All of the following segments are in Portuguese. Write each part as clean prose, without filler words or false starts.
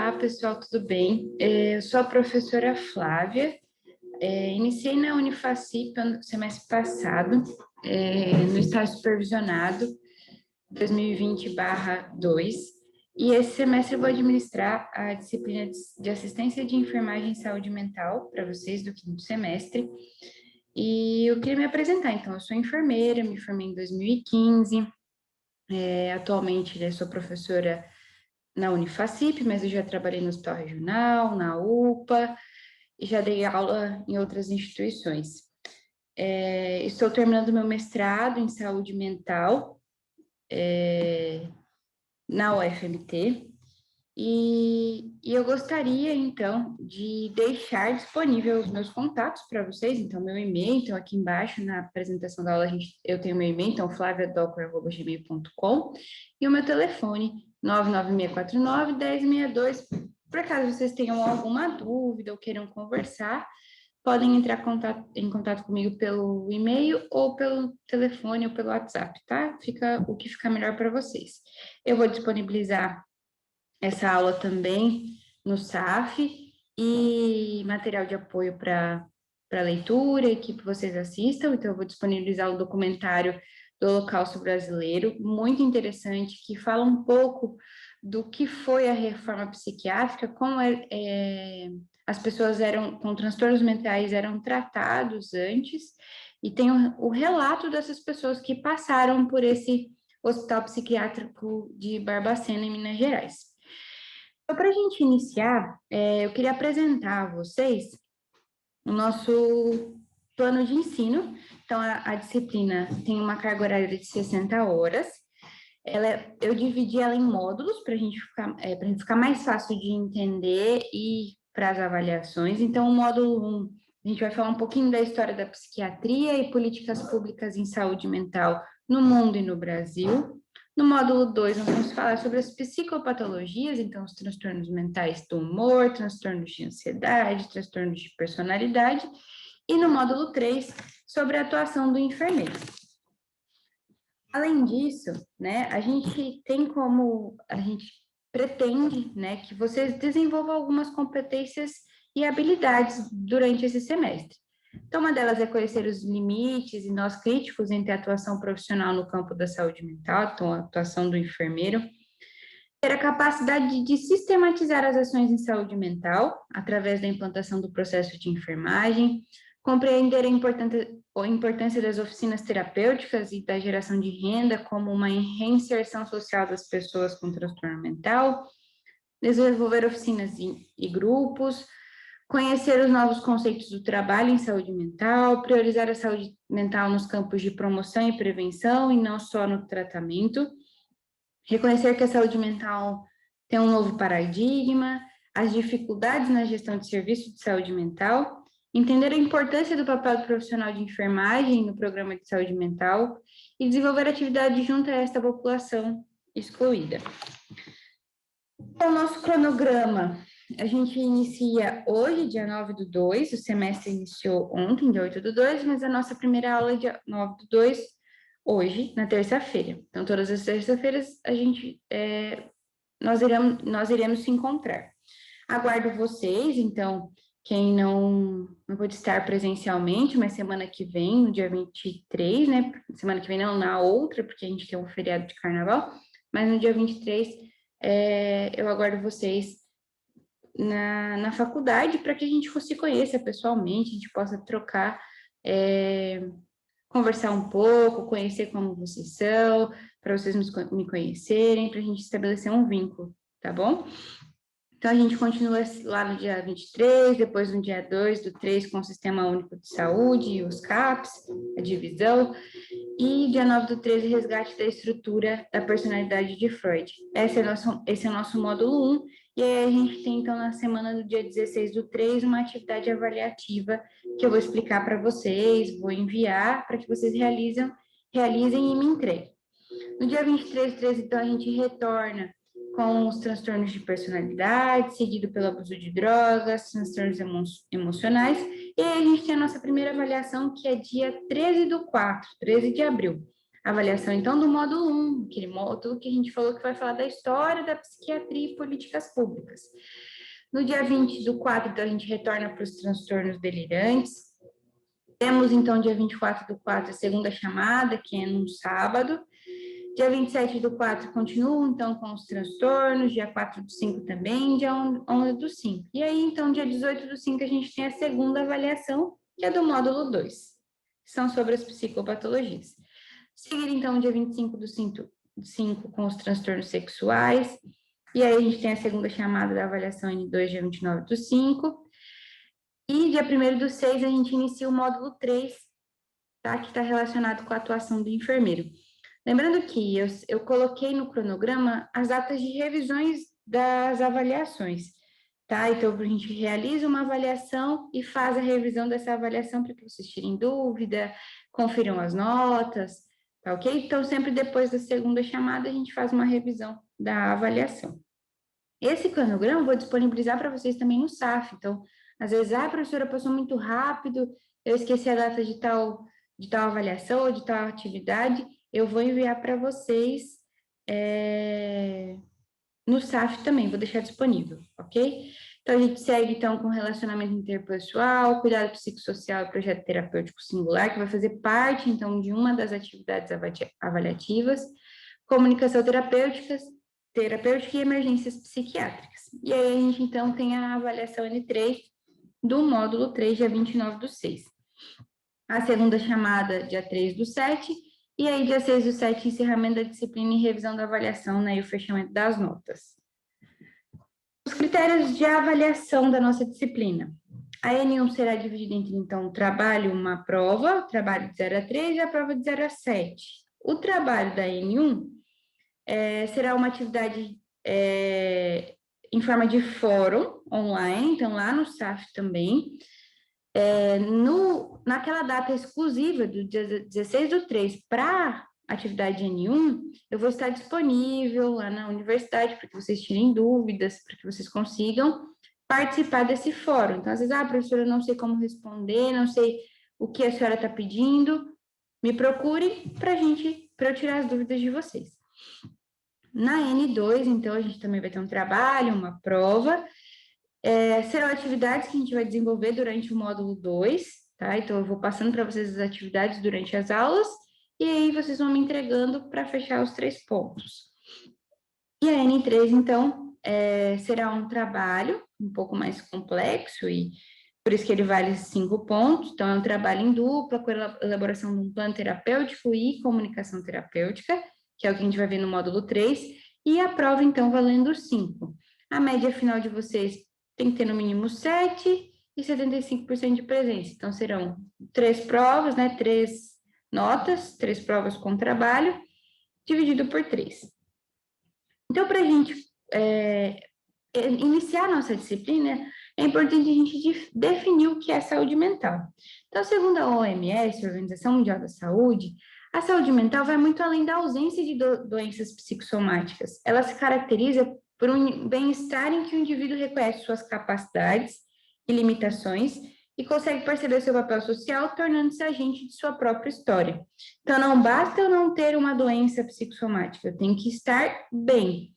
Olá, pessoal, tudo bem? Eu sou a professora Flávia, iniciei na Unifacip no semestre passado, no estágio supervisionado 2020/2, e esse semestre eu vou administrar a disciplina de assistência de enfermagem e saúde mental para vocês do quinto semestre, e eu queria me apresentar, então, eu sou enfermeira, me formei em 2015, atualmente sou professora na Unifacip, mas eu já trabalhei no Hospital Regional, na UPA, e já dei aula em outras instituições. Estou terminando meu mestrado em saúde mental na UFMT, e eu gostaria, então, de deixar disponível os meus contatos para vocês, então, meu e-mail, então, aqui embaixo, na apresentação da aula, eu tenho meu e-mail, então, flaviadocker@gmail.com, e o meu telefone, 99649-1062, por caso vocês tenham alguma dúvida ou queiram conversar, podem entrar em contato comigo pelo e-mail ou pelo telefone ou pelo WhatsApp, tá? Fica o que ficar melhor para vocês. Eu vou disponibilizar essa aula também no SAF e material de apoio para leitura e que vocês assistam. Então, eu vou disponibilizar o documentário do Holocausto Brasileiro, muito interessante, que fala um pouco do que foi a reforma psiquiátrica, como as pessoas com transtornos mentais eram tratados antes, e tem o relato dessas pessoas que passaram por esse hospital psiquiátrico de Barbacena, em Minas Gerais. Então, para a gente iniciar, eu queria apresentar a vocês o nosso plano de ensino. Então, a disciplina tem uma carga horária de 60 horas. Eu dividi ela em módulos para a gente ficar mais fácil de entender e para as avaliações. Então, o módulo 1, a gente vai falar um pouquinho da história da psiquiatria e políticas públicas em saúde mental no mundo e no Brasil. No módulo 2, nós vamos falar sobre as psicopatologias, então os transtornos mentais do humor, transtornos de ansiedade, transtornos de personalidade. E no módulo 3, sobre a atuação do enfermeiro. Além disso, né, a gente pretende, né, que vocês desenvolvam algumas competências e habilidades durante esse semestre. Então, uma delas é conhecer os limites e nós críticos entre a atuação profissional no campo da saúde mental, então a atuação do enfermeiro, ter a capacidade de sistematizar as ações em saúde mental, através da implantação do processo de enfermagem, compreender a importância das oficinas terapêuticas e da geração de renda como uma reinserção social das pessoas com transtorno mental, desenvolver oficinas e grupos, conhecer os novos conceitos do trabalho em saúde mental, priorizar a saúde mental nos campos de promoção e prevenção e não só no tratamento, reconhecer que a saúde mental tem um novo paradigma, as dificuldades na gestão de serviços de saúde mental, entender a importância do papel do profissional de enfermagem no programa de saúde mental e desenvolver atividade junto a esta população excluída. Então, o nosso cronograma, a gente inicia hoje, dia 9/2, o semestre iniciou ontem, dia 8/2, mas a nossa primeira aula é dia 9/2, hoje, na terça-feira. Então, todas as terças-feiras, nós iremos se encontrar. Aguardo vocês, então, quem não pode estar presencialmente, mas semana que vem, no dia 23, né? Semana que vem não, na outra, porque a gente tem um feriado de carnaval, mas no dia 23, eu aguardo vocês na faculdade para que a gente se conheça pessoalmente, a gente possa trocar, conversar um pouco, conhecer como vocês são, para vocês me conhecerem, para a gente estabelecer um vínculo, tá bom? Então, a gente continua lá no dia 23, depois no dia 2/3 com o Sistema Único de Saúde, os CAPs, a divisão, e dia 9/13, resgate da estrutura da personalidade de Freud. Esse é o nosso módulo 1, e aí a gente tem, então, na semana do dia 16/3, uma atividade avaliativa que eu vou explicar para vocês, vou enviar para que vocês realizem e me entreguem. No dia 23/13, então, a gente retorna com os transtornos de personalidade, seguido pelo abuso de drogas, transtornos emocionais, e aí a gente tem a nossa primeira avaliação, que é dia 13/4, 13 de abril. avaliação, então, do módulo 1, aquele módulo que a gente falou que vai falar da história da psiquiatria e políticas públicas. No dia 20 do 4, então, a gente retorna para os transtornos delirantes. Temos, então, dia 24 do 4, a segunda chamada, que é num sábado. Dia 27 do 4 continua, então, com os transtornos, dia 4 do 5 também, dia 11 do 5. E aí, então, dia 18 do 5, a gente tem a segunda avaliação, que é do módulo 2, que são sobre as psicopatologias. Seguir, então, dia 25 do 5 com os transtornos sexuais, e aí a gente tem a segunda chamada da avaliação N2, dia 29 do 5, e dia 1º do 6, a gente inicia o módulo 3, tá? Que está relacionado com a atuação do enfermeiro. Lembrando que eu coloquei no cronograma as datas de revisões das avaliações, tá? Então, a gente realiza uma avaliação e faz a revisão dessa avaliação para que vocês tirem dúvida, confiram as notas, tá ok? Então, sempre depois da segunda chamada, a gente faz uma revisão da avaliação. Esse cronograma eu vou disponibilizar para vocês também no SAF. Então, às vezes, professora, passou muito rápido, eu esqueci a data de tal avaliação ou de tal atividade, eu vou enviar para vocês no SAF também, vou deixar disponível, ok? Então, a gente segue, então, com relacionamento interpessoal, cuidado psicossocial e projeto terapêutico singular, que vai fazer parte, então, de uma das atividades avaliativas, comunicação terapêutica e emergências psiquiátricas. E aí, a gente, então, tem a avaliação N3 do módulo 3, dia 29 do 6. A segunda chamada, dia 3 do 7, e aí, dia 6 do 7, encerramento da disciplina e revisão da avaliação, né, e o fechamento das notas. Os critérios de avaliação da nossa disciplina. A N1 será dividida entre, então, o trabalho, uma prova, o trabalho de 0 a 3 e a prova de 0 a 7. O trabalho da N1 será uma atividade em forma de fórum online, então, lá no SAF também. Naquela data exclusiva do dia 16 do 3 para atividade N1, eu vou estar disponível lá na universidade para que vocês tirem dúvidas, para que vocês consigam participar desse fórum. Então, às vezes, professora, eu não sei como responder, não sei o que a senhora está pedindo, me procure para eu tirar as dúvidas de vocês. Na N2, então, a gente também vai ter um trabalho, uma prova, serão atividades que a gente vai desenvolver durante o módulo 2, tá? Então, eu vou passando para vocês as atividades durante as aulas, e aí vocês vão me entregando para fechar os 3 pontos. E a N3, então, será um trabalho um pouco mais complexo, e por isso que ele vale 5 pontos. Então, é um trabalho em dupla, com a elaboração de um plano terapêutico e comunicação terapêutica, que é o que a gente vai ver no módulo 3, e a prova, então, valendo 5. A média final de vocês tem que ter no mínimo 7 e 75% de presença. Então, serão 3 provas, né? 3 notas, 3 provas com trabalho, dividido por 3. Então, para a gente iniciar a nossa disciplina, é importante a gente definir o que é saúde mental. Então, segundo a OMS, Organização Mundial da Saúde, a saúde mental vai muito além da ausência de doenças psicossomáticas. Ela se caracteriza por um bem-estar em que o indivíduo reconhece suas capacidades e limitações e consegue perceber seu papel social, tornando-se agente de sua própria história. Então, não basta eu não ter uma doença psicossomática, eu tenho que estar bem.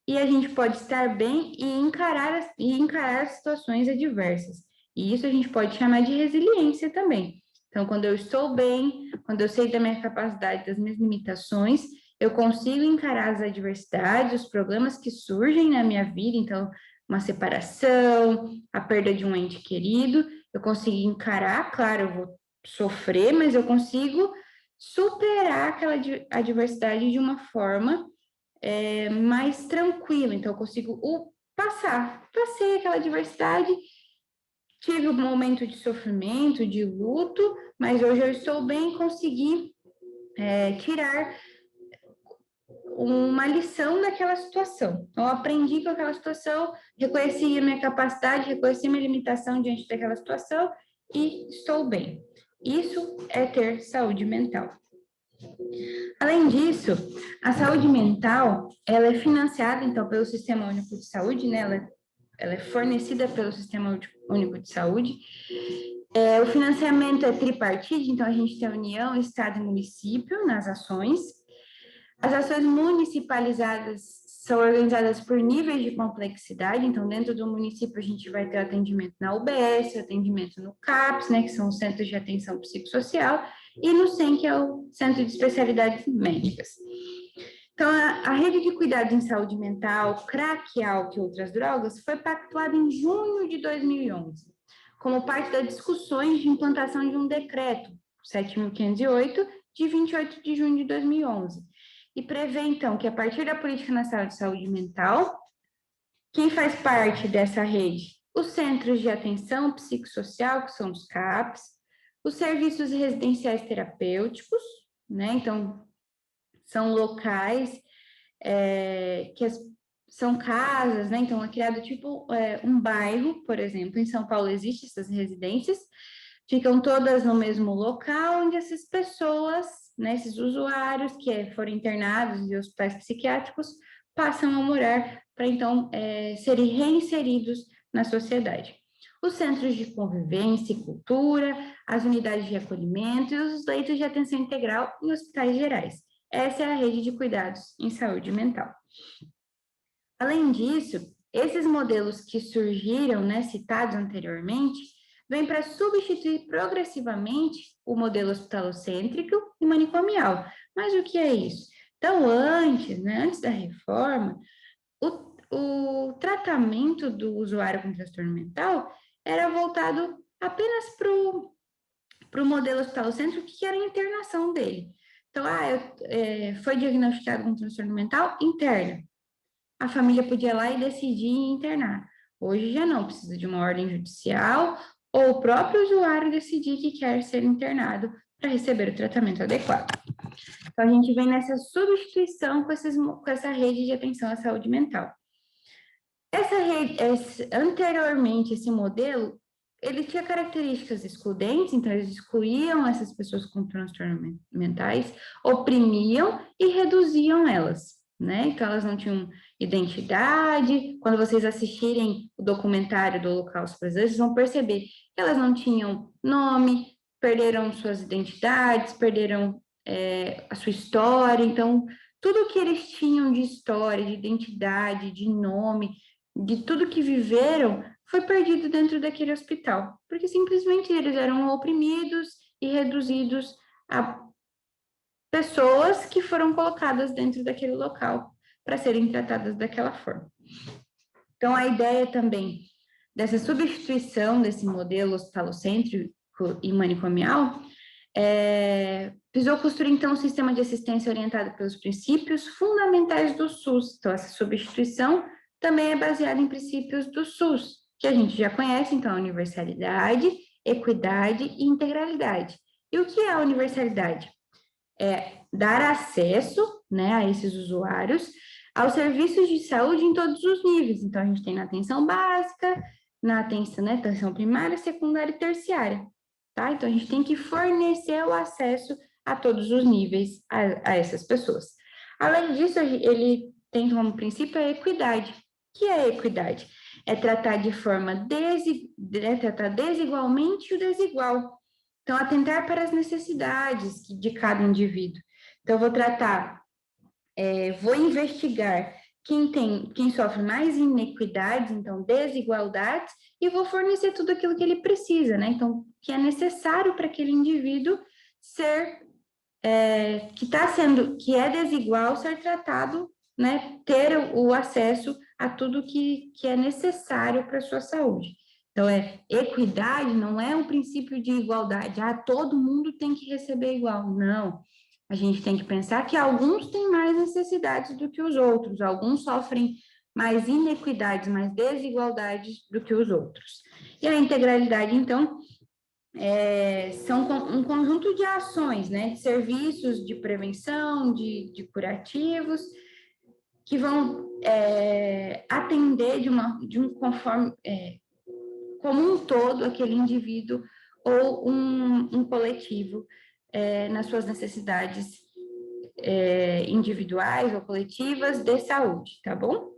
E a gente pode estar bem e encarar as situações adversas. E isso a gente pode chamar de resiliência também. Então, quando eu estou bem, quando eu sei da minha capacidade, das minhas limitações, eu consigo encarar as adversidades, os problemas que surgem na minha vida. Então, uma separação, a perda de um ente querido, eu consigo encarar, claro, eu vou sofrer, mas eu consigo superar aquela adversidade de uma forma mais tranquila. Então, eu consigo passei aquela adversidade, tive um momento de sofrimento, de luto, mas hoje eu estou bem, consegui tirar uma lição daquela situação. Então, eu aprendi com aquela situação, reconheci a minha capacidade, reconheci minha limitação diante daquela situação e estou bem. Isso é ter saúde mental. Além disso, a saúde mental, ela é financiada, então, pelo Sistema Único de Saúde, né? Ela é fornecida pelo Sistema Único de Saúde, O financiamento é tripartite, então a gente tem a União, Estado e município nas ações. As ações municipalizadas são organizadas por níveis de complexidade, então dentro do município a gente vai ter atendimento na UBS, atendimento no CAPS, né, que são os Centros de Atenção Psicossocial, e no CEM, que é o Centro de Especialidades Médicas. Então, a rede de cuidados em saúde mental, crack, álcool e outras drogas, foi pactuada em junho de 2011, como parte das discussões de implantação de um decreto, 7.508, de 28 de junho de 2011, e prevê, então, que a partir da Política Nacional de Saúde Mental, quem faz parte dessa rede? Os Centros de Atenção Psicossocial, que são os CAPs, os serviços residenciais terapêuticos, né? Então, são locais são casas, né? Então, é criado tipo um bairro, por exemplo, em São Paulo existem essas residências, ficam todas no mesmo local, onde essas pessoas, né, esses usuários que foram internados em hospitais psiquiátricos, passam a morar para, então, serem reinseridos na sociedade. Os centros de convivência e cultura, as unidades de acolhimento e os leitos de atenção integral em hospitais gerais. Essa é a rede de cuidados em saúde mental. Além disso, esses modelos que surgiram, né, citados anteriormente, vêm para substituir progressivamente o modelo hospitalocêntrico e manicomial. Mas o que é isso? Então, antes, né, antes da reforma, o tratamento do usuário com transtorno mental era voltado apenas para o modelo hospitalocêntrico, que era a internação dele. Então, foi diagnosticado com transtorno mental interno. A família podia ir lá e decidir internar. Hoje já não, precisa de uma ordem judicial ou o próprio usuário decidir que quer ser internado para receber o tratamento adequado. Então, a gente vem nessa substituição com essa rede de atenção à saúde mental. Essa rede, anteriormente, esse modelo, ele tinha características excludentes, então eles excluíam essas pessoas com transtornos mentais, oprimiam e reduziam elas, né? Então elas não tinham identidade. Quando vocês assistirem o documentário do Holocausto Brasileiro, vocês vão perceber que elas não tinham nome, perderam suas identidades, perderam a sua história. Então, tudo que eles tinham de história, de identidade, de nome, de tudo que viveram, foi perdido dentro daquele hospital, porque simplesmente eles eram oprimidos e reduzidos a pessoas que foram colocadas dentro daquele local para serem tratadas daquela forma. Então, a ideia também dessa substituição desse modelo hospitalocêntrico e manicomial visou construir, então, um sistema de assistência orientado pelos princípios fundamentais do SUS. Então, essa substituição também é baseada em princípios do SUS, que a gente já conhece, então, a universalidade, equidade e integralidade. E o que é a universalidade? É dar acesso, né, a esses usuários aos serviços de saúde em todos os níveis. Então, a gente tem na atenção básica, na atenção, né, atenção primária, secundária e terciária, tá? Então, a gente tem que fornecer o acesso a todos os níveis a essas pessoas. Além disso, ele tem como princípio a equidade. O que é a equidade? É tratar de forma tratar desigualmente o desigual. Então, atentar para as necessidades de cada indivíduo. Então, vou investigar quem sofre mais inequidades, então desigualdades, e vou fornecer tudo aquilo que ele precisa, né? Então, que é necessário para aquele indivíduo que é desigual, ser tratado, né? Ter o acesso a tudo que é necessário para a sua saúde. Então, equidade não é um princípio de igualdade. Todo mundo tem que receber igual. Não. A gente tem que pensar que alguns têm mais necessidades do que os outros. Alguns sofrem mais inequidades, mais desigualdades do que os outros. E a integralidade, então, são um conjunto de ações, né? De serviços de prevenção, de curativos, que vão atender como um todo aquele indivíduo ou um coletivo nas suas necessidades individuais ou coletivas de saúde, tá bom?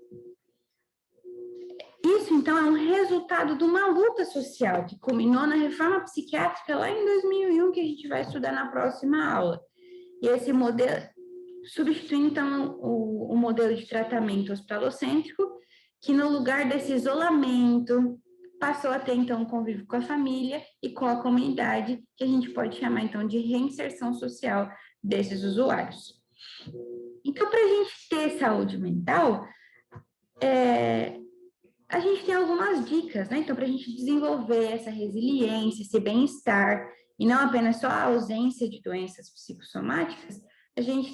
Isso isso, então, é um resultado de uma luta social que culminou na reforma psiquiátrica lá em 2001, que a gente vai estudar na próxima aula. E esse modelo substitui, então, o modelo de tratamento hospitalocêntrico, que no lugar desse isolamento, passou a ter, então, convívio com a família e com a comunidade, que a gente pode chamar, então, de reinserção social desses usuários. Então, para a gente ter saúde mental, a gente tem algumas dicas, né? Então, para a gente desenvolver essa resiliência, esse bem-estar, e não apenas só a ausência de doenças psicossomáticas, a gente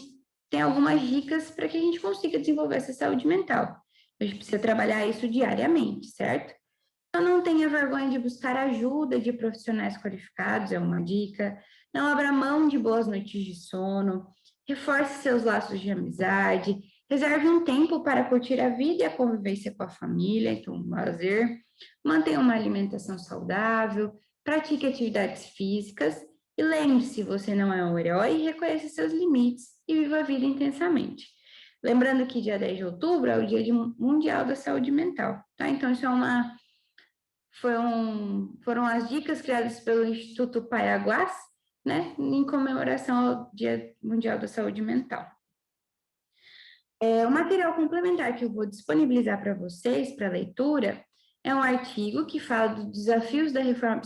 tem algumas dicas para que a gente consiga desenvolver essa saúde mental. A gente precisa trabalhar isso diariamente, certo? Então, não tenha vergonha de buscar ajuda de profissionais qualificados, é uma dica. Não abra mão de boas noites de sono. Reforce seus laços de amizade. Reserve um tempo para curtir a vida e a convivência com a família, então, um lazer. Mantenha uma alimentação saudável. Pratique atividades físicas. E lembre-se, você não é um herói, reconheça seus limites e viva a vida intensamente. Lembrando que dia 10 de outubro é o Dia Mundial da Saúde Mental, tá? Então, isso foram as dicas criadas pelo Instituto Paiaguás, né, em comemoração ao Dia Mundial da Saúde Mental. O material complementar que eu vou disponibilizar para vocês, para leitura, é um artigo que fala dos desafios da reforma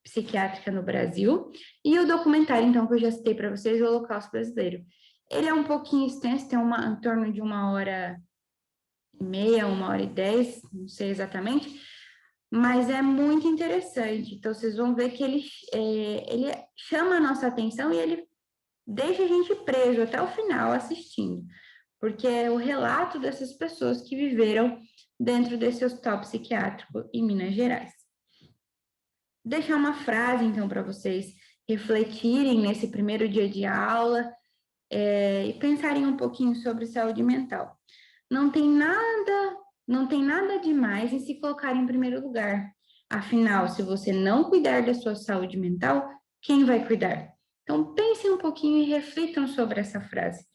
psiquiátrica no Brasil e o documentário, então, que eu já citei para vocês, o Holocausto Brasileiro. Ele é um pouquinho extenso, tem em torno de 1h30, 1h10, não sei exatamente, mas é muito interessante. Então, vocês vão ver que ele chama a nossa atenção e ele deixa a gente preso até o final assistindo, porque é o relato dessas pessoas que viveram dentro desse hospital psiquiátrico em Minas Gerais. Vou deixar uma frase, então, para vocês refletirem nesse primeiro dia de aula e pensarem um pouquinho sobre saúde mental. Não tem nada demais em se colocar em primeiro lugar. Afinal, se você não cuidar da sua saúde mental, quem vai cuidar? Então, pensem um pouquinho e reflitam sobre essa frase.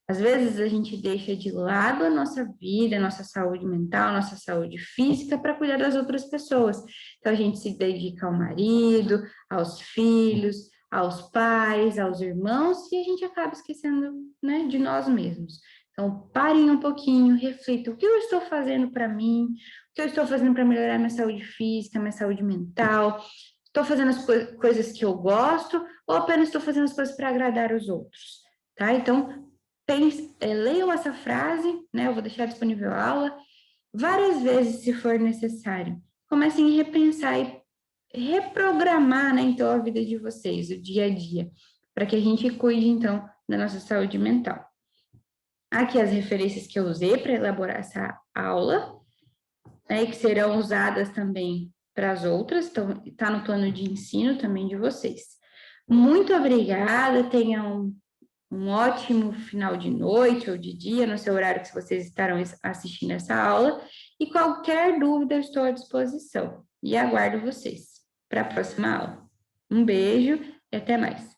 Às vezes, a gente deixa de lado a nossa vida, a nossa saúde mental, a nossa saúde física para cuidar das outras pessoas. Então, a gente se dedica ao marido, aos filhos, aos pais, aos irmãos, e a gente acaba esquecendo, né, de nós mesmos. Então, parem um pouquinho, reflitam. O que eu estou fazendo para mim? O que eu estou fazendo para melhorar minha saúde física, minha saúde mental? Estou fazendo as coisas que eu gosto ou apenas estou fazendo as coisas para agradar os outros? Tá? Então, leiam essa frase, né? Eu vou deixar disponível a aula várias vezes, se for necessário. Comecem a repensar e reprogramar, né, então, a vida de vocês, o dia a dia, para que a gente cuide, então, da nossa saúde mental. Aqui as referências que eu usei para elaborar essa aula, né, e que serão usadas também para as outras, então está no plano de ensino também de vocês. Muito obrigada, tenham um ótimo final de noite ou de dia, no seu horário que vocês estarão assistindo essa aula, e qualquer dúvida eu estou à disposição, e aguardo vocês para a próxima aula. Um beijo e até mais.